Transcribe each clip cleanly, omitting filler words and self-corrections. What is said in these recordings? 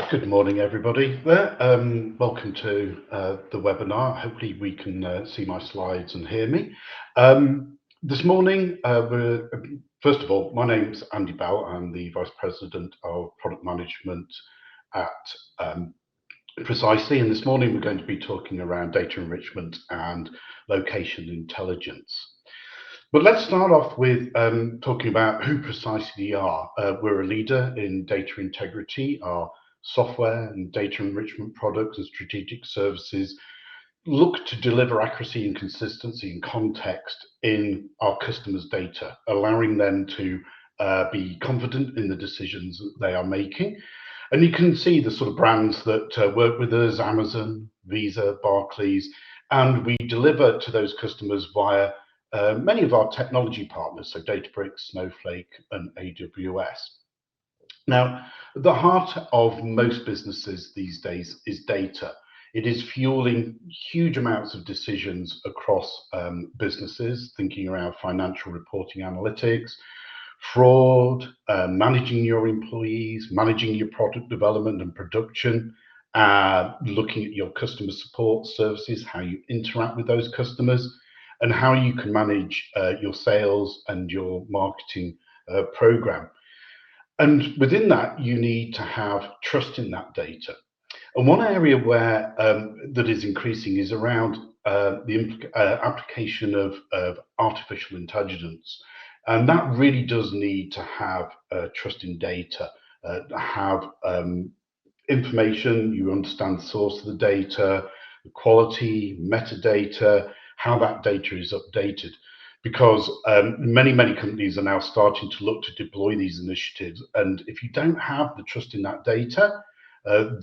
Good morning, everybody. Welcome to the webinar. Hopefully, we can see my slides and hear me. This morning, first of all, my name's Andy Bell. I'm the Vice President of Product Management at Precisely. And this morning, we're going to be talking around data enrichment and location intelligence. But let's start off with talking about who Precisely are. We're a leader in data integrity. Our software and data enrichment products and strategic services look to deliver accuracy and consistency and context in our customers' data, allowing them to be confident in the decisions that they are making. And you can see the sort of brands that work with us: Amazon, Visa, Barclays, and we deliver to those customers via many of our technology partners, so Databricks, Snowflake, and AWS. Now, the heart of most businesses these days is data. It is fueling huge amounts of decisions across businesses, thinking around financial reporting analytics, fraud, managing your employees, managing your product development and production, looking at your customer support services, how you interact with those customers, and how you can manage your sales and your marketing program. And within that, you need to have trust in that data. And one area where that is increasing is around the application of artificial intelligence. And that really does need to have trust in data, have information, you understand the source of the data, the quality, metadata, how that data is updated. Because many companies are now starting to look to deploy these initiatives. And if you don't have the trust in that data,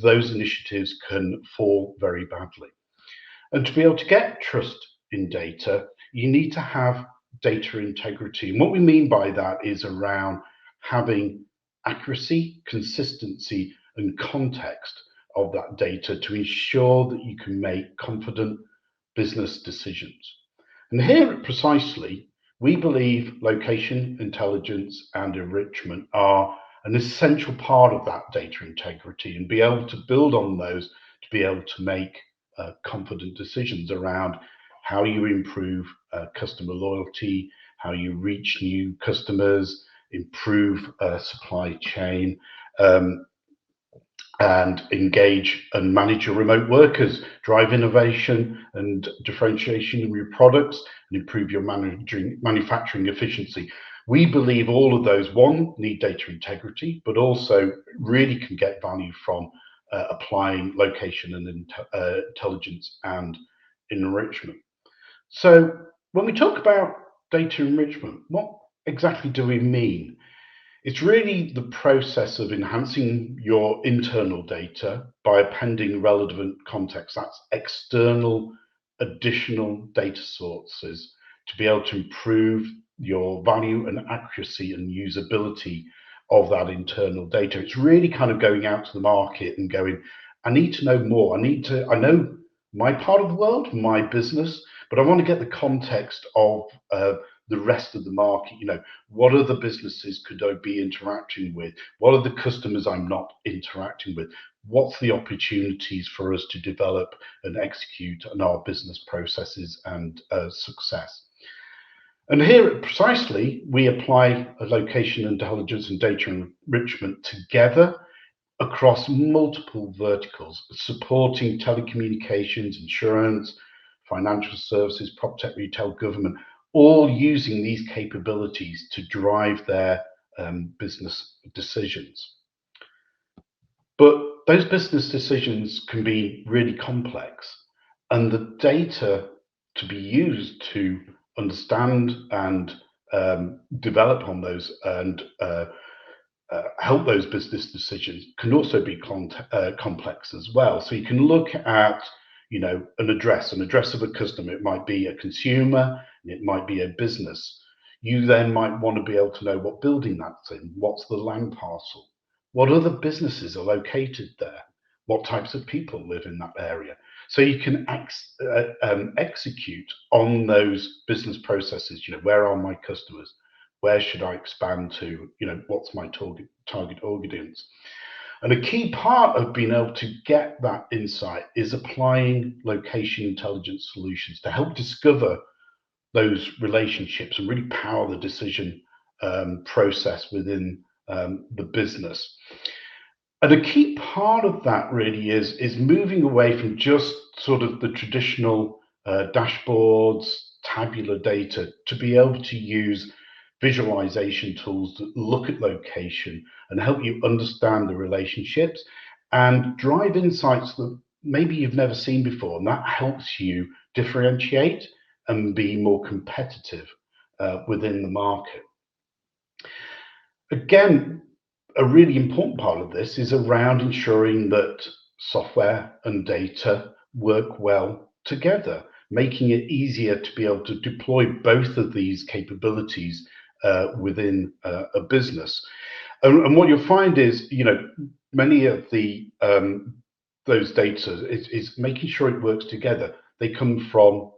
those initiatives can fall very badly. And to be able to get trust in data, you need to have data integrity. And what we mean by that is around having accuracy, consistency, and context of that data to ensure that you can make confident business decisions. And here at Precisely, we believe location, intelligence, and enrichment are an essential part of that data integrity, and be able to build on those to be able to make confident decisions around how you improve customer loyalty, how you reach new customers, improve supply chain, and engage and manage your remote workers, drive innovation and differentiation in your products, and improve your manufacturing efficiency. We believe all of those, one, need data integrity, but also really can get value from applying location and intelligence and enrichment. So when we talk about data enrichment, what exactly do we mean? It's really the process of enhancing your internal data by appending relevant context. That's external, additional data sources to be able to improve your value and accuracy and usability of that internal data. It's really kind of going out to the market and going, I need to know more. I know my part of the world, my business, but I want to get the context of the rest of the market. What other businesses could I be interacting with? What are the customers I'm not interacting with? What's the opportunities for us to develop and execute on our business processes and success? And here at Precisely, we apply location intelligence and data enrichment together across multiple verticals, supporting telecommunications, insurance, financial services, PropTech, retail, government, all using these capabilities to drive their business decisions. But those business decisions can be really complex, and the data to be used to understand and develop on those and help those business decisions can also be complex as well. So you can look at, an address of a customer. It might be a consumer, and it might be a business. You then might want to be able to know what building that's in, what's the land parcel, what other businesses are located there, what types of people live in that area. So you can execute on those business processes. Where are my customers? Where should I expand to? What's my target audience? And a key part of being able to get that insight is applying location intelligence solutions to help discover those relationships and really power the decision process within the business. And a key part of that really is moving away from just sort of the traditional dashboards, tabular data, to be able to use visualization tools that look at location and help you understand the relationships and drive insights that maybe you've never seen before. And that helps you differentiate and be more competitive within the market. Again, a really important part of this is around ensuring that software and data work well together, making it easier to be able to deploy both of these capabilities within a business. And what you'll find is, many of the those data is making sure it works together. They come from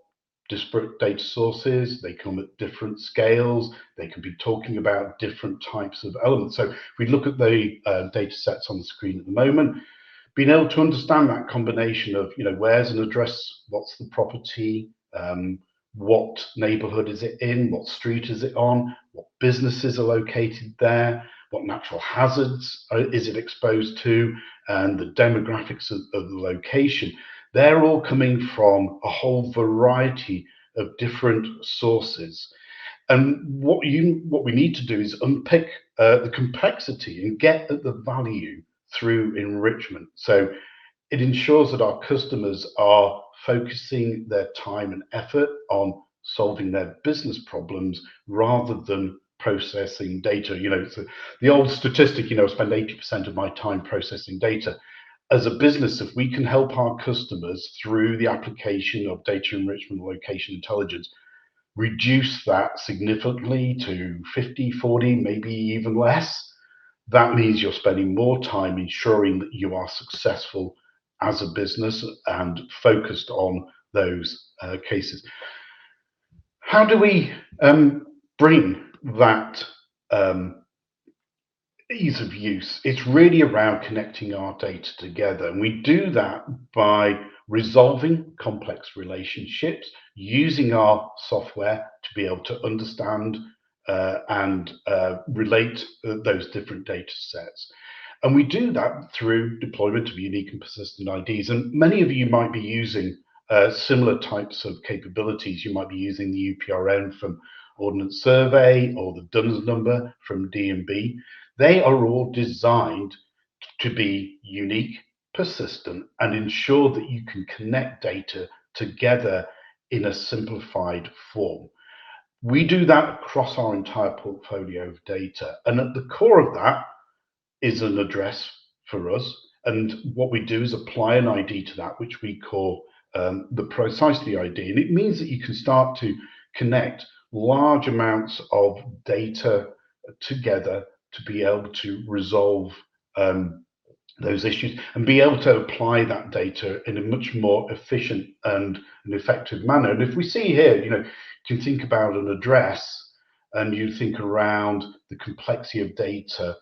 disparate data sources, they come at different scales, they can be talking about different types of elements. So if we look at the data sets on the screen at the moment, being able to understand that combination of, where's an address, what's the property, what neighborhood is it in, what street is it on, what businesses are located there, what natural hazards is it exposed to, and the demographics of the location. They're all coming from a whole variety of different sources. And what we need to do is unpick the complexity and get at the value through enrichment. So it ensures that our customers are focusing their time and effort on solving their business problems rather than processing data. So the old statistic, I spend 80% of my time processing data. As a business, if we can help our customers through the application of data enrichment and location intelligence, reduce that significantly to 50, 40, maybe even less, that means you're spending more time ensuring that you are successful as a business and focused on those cases. How do we bring that ease of use? It's really around connecting our data together. And we do that by resolving complex relationships, using our software to be able to understand and relate those different data sets. And we do that through deployment of unique and persistent IDs. And many of you might be using similar types of capabilities. You might be using the UPRN from Ordnance Survey or the DUNS number from D&B. They are all designed to be unique, persistent, and ensure that you can connect data together in a simplified form. We do that across our entire portfolio of data. And at the core of that is an address for us. And what we do is apply an ID to that, which we call the precisely ID. And it means that you can start to connect large amounts of data together to be able to resolve those issues and be able to apply that data in a much more efficient and an effective manner. And if we see here, you can think about an address and you think around the complexity of data.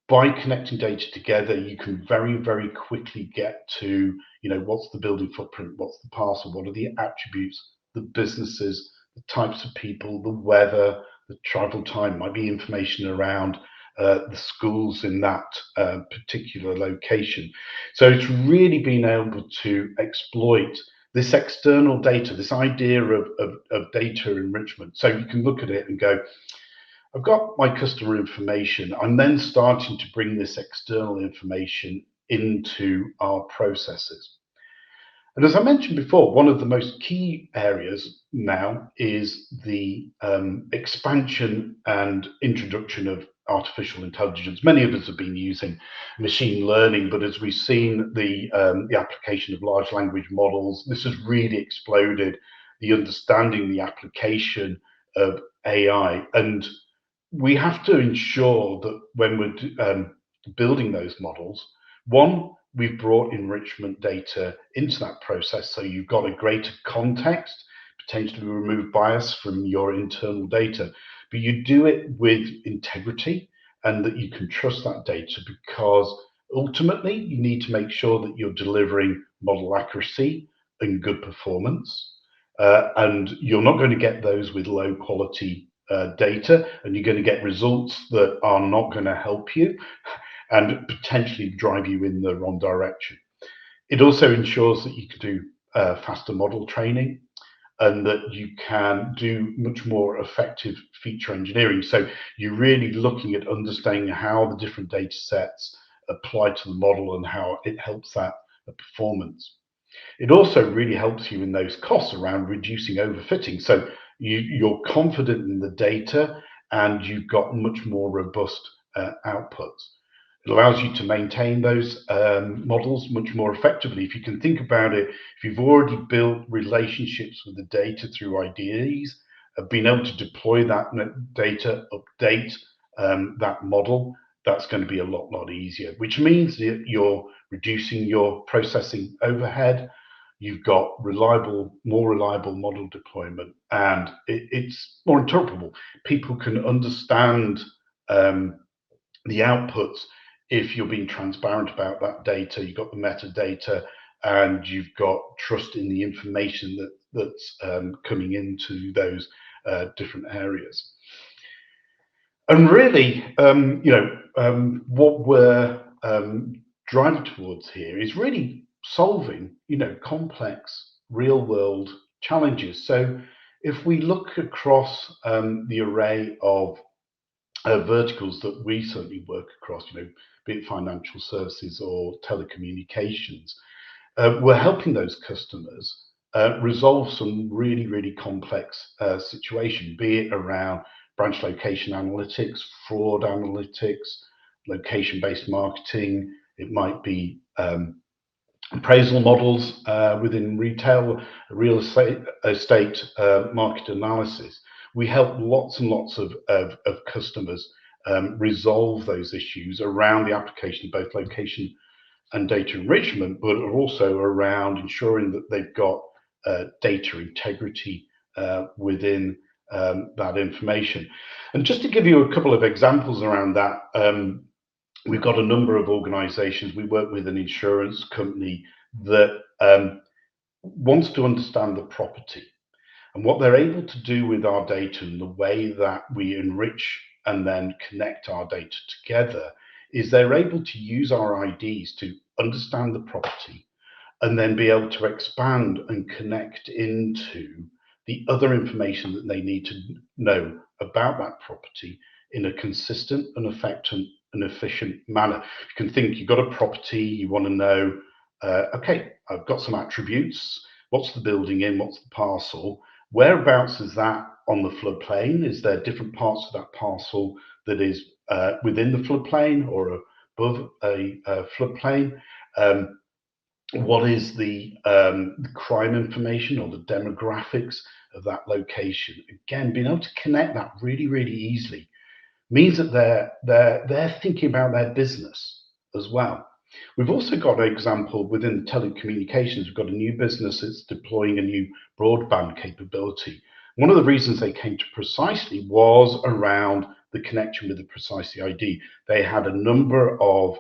By connecting data together, you can very, very quickly get to, what's the building footprint, what's the parcel, what are the attributes, the businesses, the types of people, the weather, the travel time, might be information around the schools in that particular location. So it's really been able to exploit this external data, this idea of data enrichment. So you can look at it and go, I've got my customer information. I'm then starting to bring this external information into our processes. And as I mentioned before, one of the most key areas now is the expansion and introduction of artificial intelligence. Many of us have been using machine learning, but as we've seen the application of large language models, this has really exploded the understanding, the application of AI. And we have to ensure that when we're building those models, one, we've brought enrichment data into that process, so you've got a greater context, potentially remove bias from your internal data, but you do it with integrity and that you can trust that data, because Ultimately, you need to make sure that you're delivering model accuracy and good performance. And you're not going to get those with low quality data, and you're going to get results that are not going to help you and potentially drive you in the wrong direction. It also ensures that you can do faster model training and that you can do much more effective feature engineering. So you're really looking at understanding how the different data sets apply to the model and how it helps that performance. It also really helps you in those costs around reducing overfitting. So you're confident in the data and you've got much more robust outputs. It allows you to maintain those models much more effectively. If you can think about it, if you've already built relationships with the data through IDEs, being able to deploy that data, update that model, that's going to be a lot easier, which means that you're reducing your processing overhead. You've got more reliable model deployment, and it's more interpretable. People can understand the outputs if you're being transparent about that data. You've got the metadata, and you've got trust in the information that's coming into those different areas. And really, what we're driving towards here is really solving, complex real-world challenges. So, if we look across the array of verticals that we certainly work across, be it financial services or telecommunications, we're helping those customers resolve some really complex situation, be it around branch location analytics, fraud analytics, location-based marketing. It might be appraisal models within retail, real estate market analysis. We help lots and lots of customers resolve those issues around the application of both location and data enrichment, but also around ensuring that they've got data integrity within that information. And just to give you a couple of examples around that, we've got a number of organizations. We work with an insurance company that wants to understand the property. And what they're able to do with our data and the way that we enrich and then connect our data together is they're able to use our IDs to understand the property and then be able to expand and connect into the other information that they need to know about that property in a consistent and effective and efficient manner. You can think you've got a property, you want to know, okay, I've got some attributes. What's the building in? What's the parcel? Whereabouts is that on the floodplain? Is there different parts of that parcel that is within the floodplain or above a floodplain? What is the crime information or the demographics of that location? Again, being able to connect that really easily means that they're thinking about their business as well. We've also got an example within telecommunications. We've got a new business that's deploying a new broadband capability. One of the reasons they came to Precisely was around the connection with the Precisely ID. They had a number of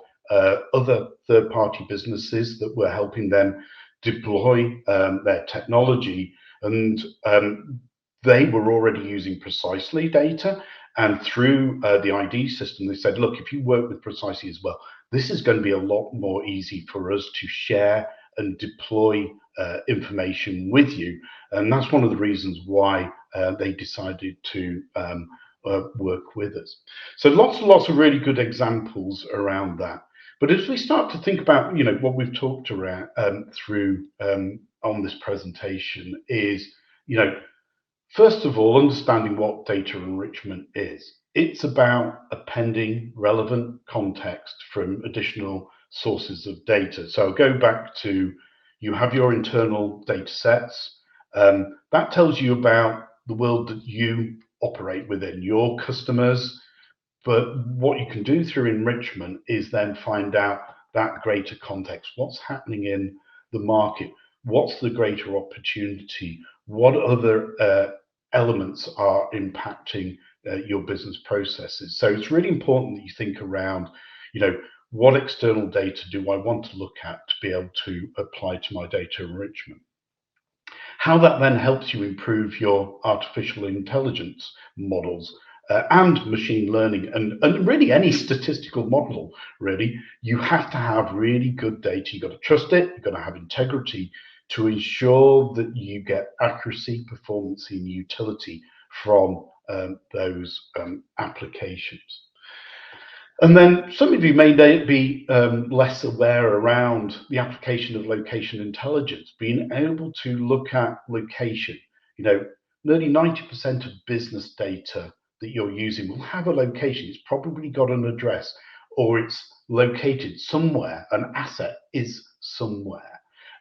other third-party businesses that were helping them deploy their technology, and they were already using Precisely data. And through the ID system, they said, look, if you work with Precisely as well, this is going to be a lot more easy for us to share and deploy information with you. And that's one of the reasons why they decided to work with us. So lots and lots of really good examples around that. But as we start to think about, what we've talked around through on this presentation is, first of all, understanding what data enrichment is. It's about appending relevant context from additional sources of data. So I'll go back to, you have your internal data sets. That tells you about the world that you operate within, your customers. But what you can do through enrichment is then find out that greater context. What's happening in the market? What's the greater opportunity? What other elements are impacting your business processes? So it's really important that you think around, what external data do I want to look at to be able to apply to my data enrichment. How that then helps you improve your artificial intelligence models and machine learning, and really any statistical model, really, you have to have really good data. You've got to trust it, you've got to have integrity to ensure that you get accuracy, performance, and utility from those applications. And then some of you may be less aware around the application of location intelligence, being able to look at location. You know, nearly 90% of business data that you're using will have a location. It's probably got an address or it's located somewhere. An asset is somewhere.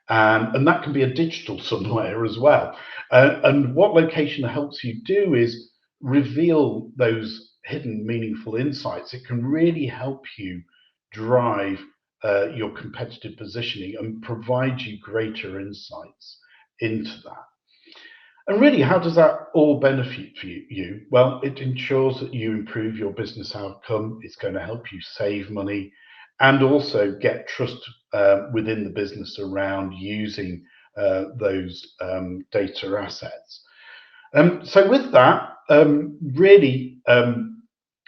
And that can be a digital somewhere as well. And what location helps you do is reveal those hidden meaningful insights. It can really help you drive your competitive positioning and provide you greater insights into that. And really, how does that all benefit for you? Well, it ensures that you improve your business outcome. It's going to help you save money and also get trust within the business around using those data assets. So with that, really,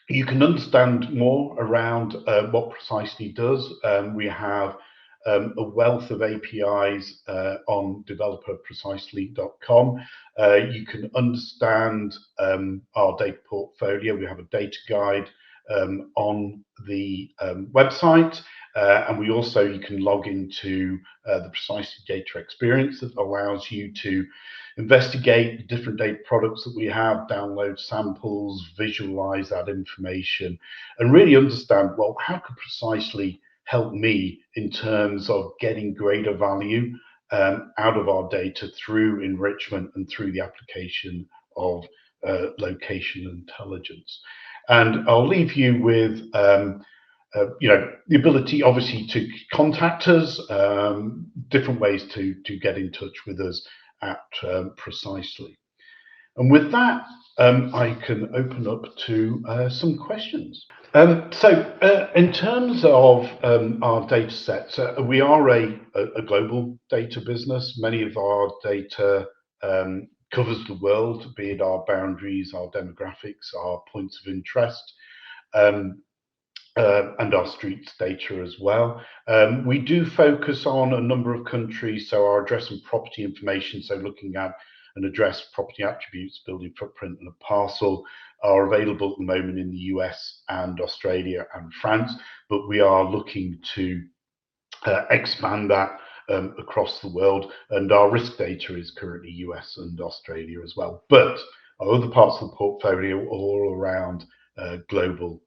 you can understand more around what Precisely does. We have a wealth of APIs on developerprecisely.com. You can understand our data portfolio. We have a data guide on the website. And we also, you can log into the Precisely data experience that allows you to investigate the different data products that we have, download samples, visualize that information, and really understand, well, how could Precisely help me in terms of getting greater value out of our data through enrichment and through the application of location intelligence. And I'll leave you with the ability, obviously, to contact us, different ways to get in touch with us at Precisely. And with that, I can open up to some questions. So in terms of our data sets, we are a global data business. Many of our data covers the world, be it our boundaries, our demographics, our points of interest, and our streets data as well. We do focus on a number of countries, so our address and property information, so looking at an address, property attributes, building footprint, and a parcel are available at the moment in the US and Australia and France, but we are looking to expand that across the world, and our risk data is currently US and Australia as well. But our other parts of the portfolio are all around global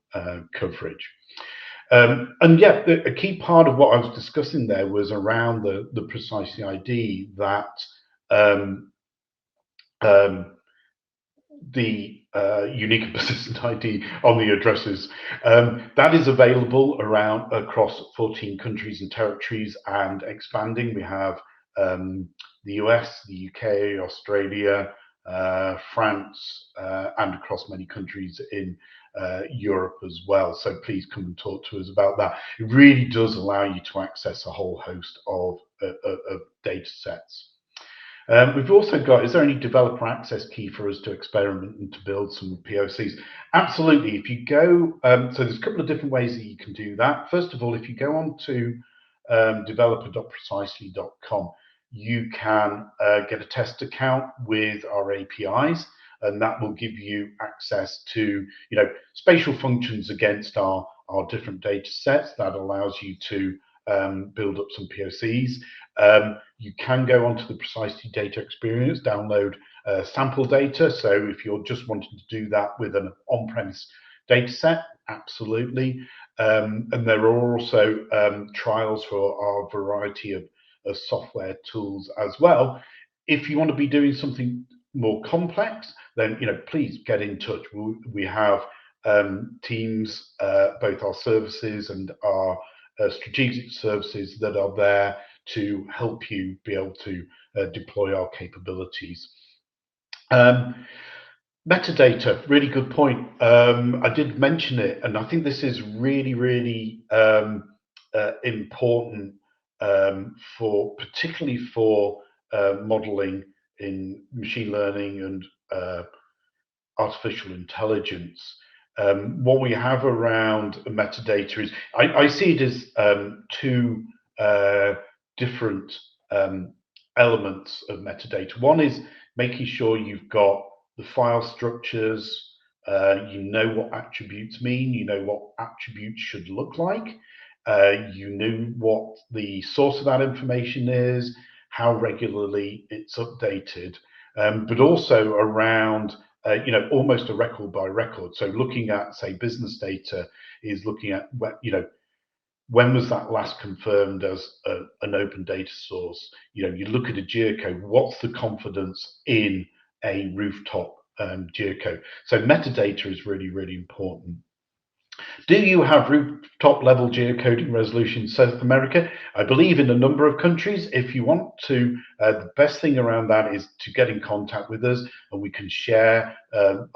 coverage. And yeah, a key part of what I was discussing there was around the Precisely ID, that the unique and persistent ID on the addresses. That is available across 14 countries and territories and expanding. We have the US, the UK, Australia, France, and across many countries in Europe as well. So please come and talk to us about that. It really does allow you to access a whole host of data sets. We've also got, is there any developer access key for us to experiment and to build some POCs? Absolutely. If you go, so there's a couple of different ways that you can do that. First of all, if you go on to developer.precisely.com, you can get a test account with our APIs, and that will give you access to, spatial functions against our different data sets. That allows you to build up some POCs. You can go onto the Precisely data experience, download sample data. So if you're just wanting to do that with an on-premise data set, absolutely. And there are also trials for our variety of software tools as well. If you want to be doing something more complex, then please get in touch. We have teams, both our services and our strategic services, that are there to help you be able to deploy our capabilities. Metadata, really good point. I did mention it, and I think this is really, really important for particularly for modeling in machine learning and artificial intelligence. What we have around metadata is, I see it as two different elements of metadata. One is making sure you've got the file structures, you know what attributes mean, you know what attributes should look like, you know what the source of that information is, how regularly it's updated, but also around almost a record by record. So looking at, say, business data is looking at when was that last confirmed as an open data source? You look at a geocode, what's the confidence in a rooftop geocode? So metadata is really, really important. Do you have rooftop level geocoding resolution in South America? I believe in a number of countries. If you want to, the best thing around that is to get in contact with us and we can share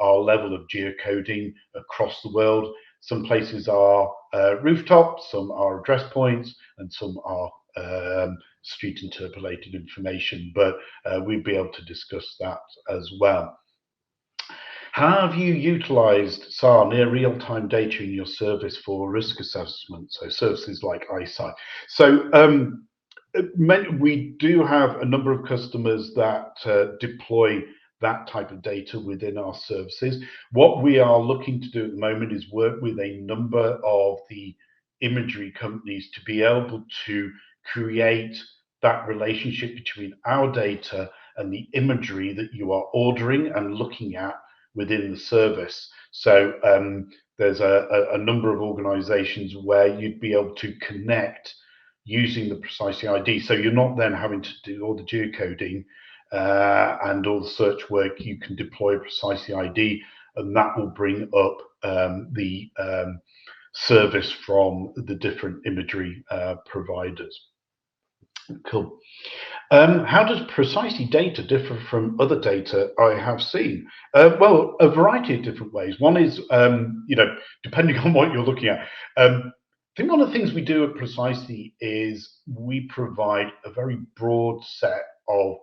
our level of geocoding across the world. Some places are rooftops, some are address points, and some are street interpolated information, but we'd be able to discuss that as well. Have you utilized SAR, near real-time data, in your service for risk assessment? So services like ISI. So we do have a number of customers that deploy that type of data within our services. What we are looking to do at the moment is work with a number of the imagery companies to be able to create that relationship between our data and the imagery that you are ordering and looking at within the service. So there's a number of organizations where you'd be able to connect using the Precisely ID. So you're not then having to do all the geocoding and all the search work. You can deploy Precisely ID, and that will bring up the service from the different imagery providers. Cool. How does Precisely data differ from other data I have seen? Well, a variety of different ways. One is, depending on what you're looking at. I think one of the things we do at Precisely is we provide a very broad set of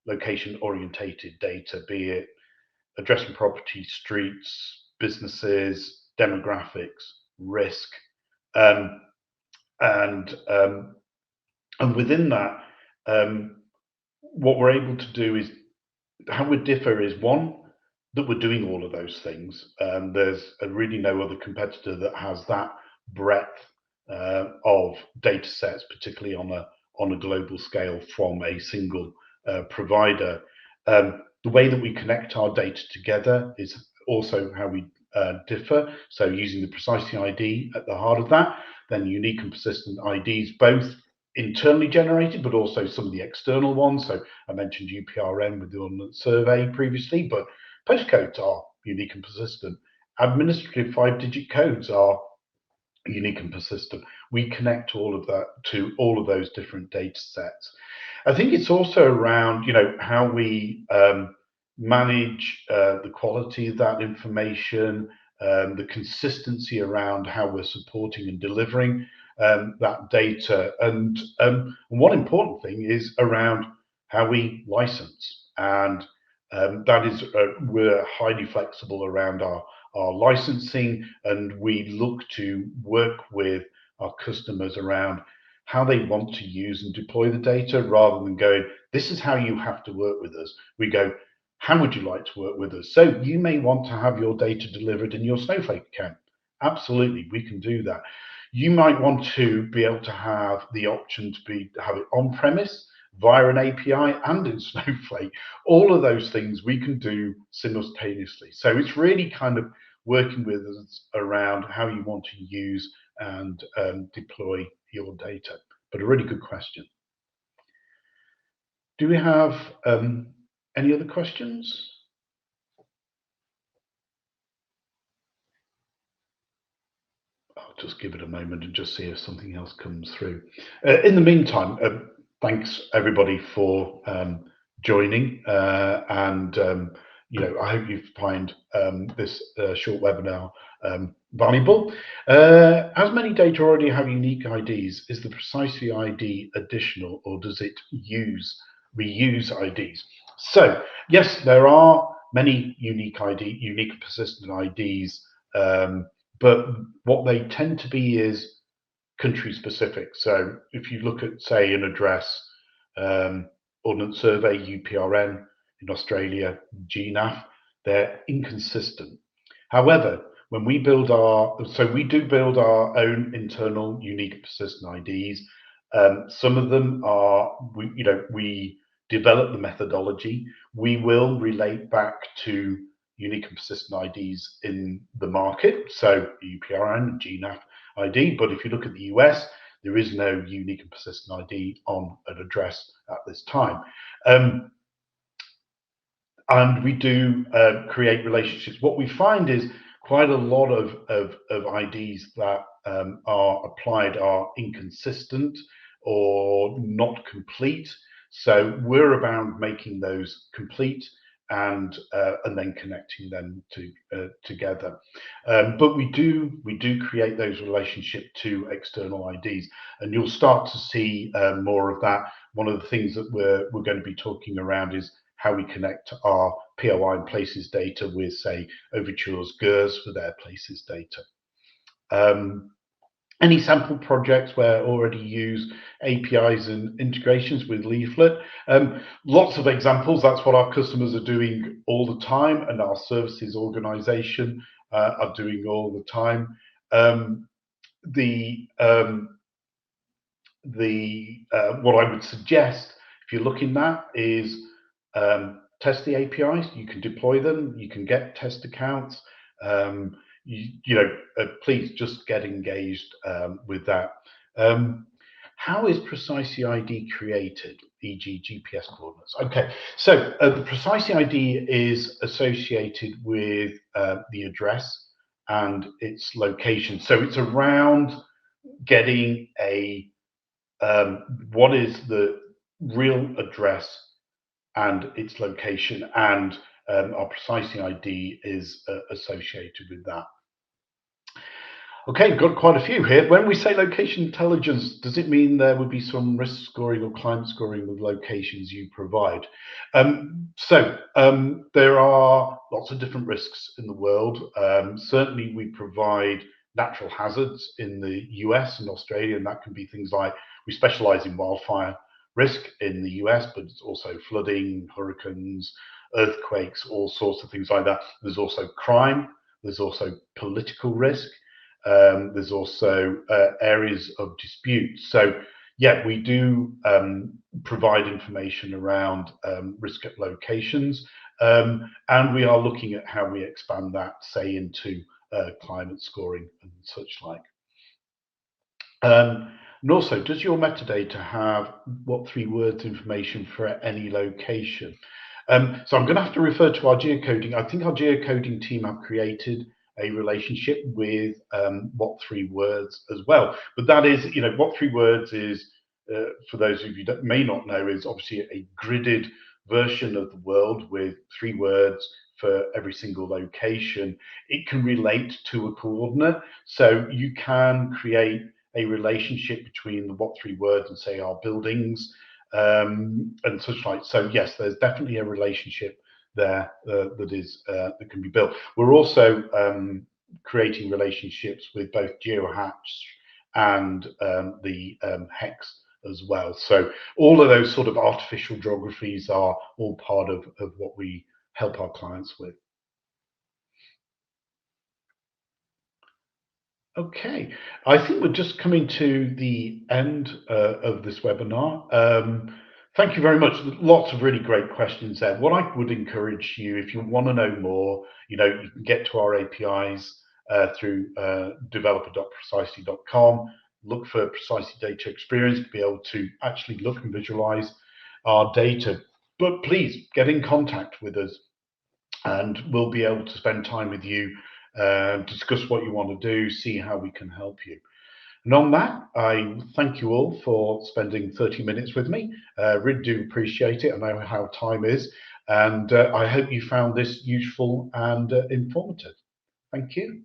location-orientated data, be it address and property, streets, businesses, demographics, risk, um, and within that, what we're able to do is, how we differ is, one, that we're doing all of those things. There's really no other competitor that has that breadth of data sets, particularly on a global scale from a single provider. The way that we connect our data together is also how we differ. So using the Precisely ID at the heart of that, then unique and persistent IDs, both internally generated, but also some of the external ones. So I mentioned UPRN with the Ordnance Survey previously, but postcodes are unique and persistent. Administrative 5-digit codes are unique and persistent. We connect all of that to all of those different data sets. I think it's also around, how we manage the quality of that information, the consistency around how we're supporting and delivering that data. And one important thing is around how we license. And that is, we're highly flexible around our licensing, and we look to work with our customers around how they want to use and deploy the data, rather than going, this is how you have to work with us. We go, how would you like to work with us? So you may want to have your data delivered in your Snowflake account. Absolutely, we can do that. You might want to be able to have the option to have it on premise via an API and in Snowflake. All of those things we can do simultaneously. So it's really kind of working with us around how you want to use and deploy your data. But a really good question. Do we have any other questions? I'll just give it a moment and just see if something else comes through. In the meantime, thanks everybody for joining, and I hope you find this short webinar valuable. As many data already have unique IDs, is the precisely ID additional, or does it reuse IDs? So yes, there are many unique persistent IDs, but what they tend to be is country specific. So if you look at, say, an address, Ordnance Survey, UPRN in Australia, GNAF, they're inconsistent. However, when we build we do build our own internal unique persistent IDs. Some of them are, we develop the methodology. We will relate back to unique and persistent IDs in the market, so UPRN, GNAF ID. But if you look at the US, there is no unique and persistent ID on an address at this time. And we do create relationships. What we find is quite a lot of IDs that are applied are inconsistent or not complete. So we're about making those complete and then connecting them together. But we do create those relationships to external IDs, and you'll start to see more of that. One of the things that we're going to be talking around is how we connect our POI and places data with, say, Overture's GERS for their places data. Any sample projects where already use APIs and integrations with Leaflet? Lots of examples. That's what our customers are doing all the time, and our services organization are doing all the time. What I would suggest, if you're looking at, is test the APIs. You can deploy them. You can get test accounts. Please just get engaged with that. How is precisely ID created, e.g. GPS coordinates? Okay, so the precisely ID is associated with the address and its location. So it's around getting what is the real address and its location, and our precisely ID is associated with that. Okay, got quite a few here. When we say location intelligence, does it mean there would be some risk scoring or climate scoring with locations you provide? There are lots of different risks in the world. Certainly we provide natural hazards in the US and Australia, and that can be things like, we specialize in wildfire risk in the US, but it's also flooding, hurricanes, earthquakes, all sorts of things like that. There's also crime, there's also political risk, there's also areas of dispute. So yeah, we do provide information around risk at locations, and we are looking at how we expand that, say, into climate scoring and such like. And also, does your metadata have what 3 words information for any location? So I'm going to have to refer to our geocoding. I think our geocoding team have created a relationship with what 3 words as well. But that is, what 3 words is, for those of you that may not know, is obviously a gridded version of the world with 3 words for every single location. It can relate to a coordinate, so you can create a relationship between the what 3 words and, say, our buildings and such like. So yes, there's definitely a relationship there that can be built. We're also creating relationships with both GeoHatch and the hex as well. So all of those sort of artificial geographies are all part of what we help our clients with. Okay, I think we're just coming to the end of this webinar. Thank you very much. Lots of really great questions there. What I would encourage you, if you want to know more, you can get to our APIs through developer.precisely.com. Look for Precisely Data Experience to be able to actually look and visualize our data. But please get in contact with us, and we'll be able to spend time with you, discuss what you want to do, see how we can help you. And on that, I thank you all for spending 30 minutes with me. Really do appreciate it. I know how time is. And I hope you found this useful and informative. Thank you.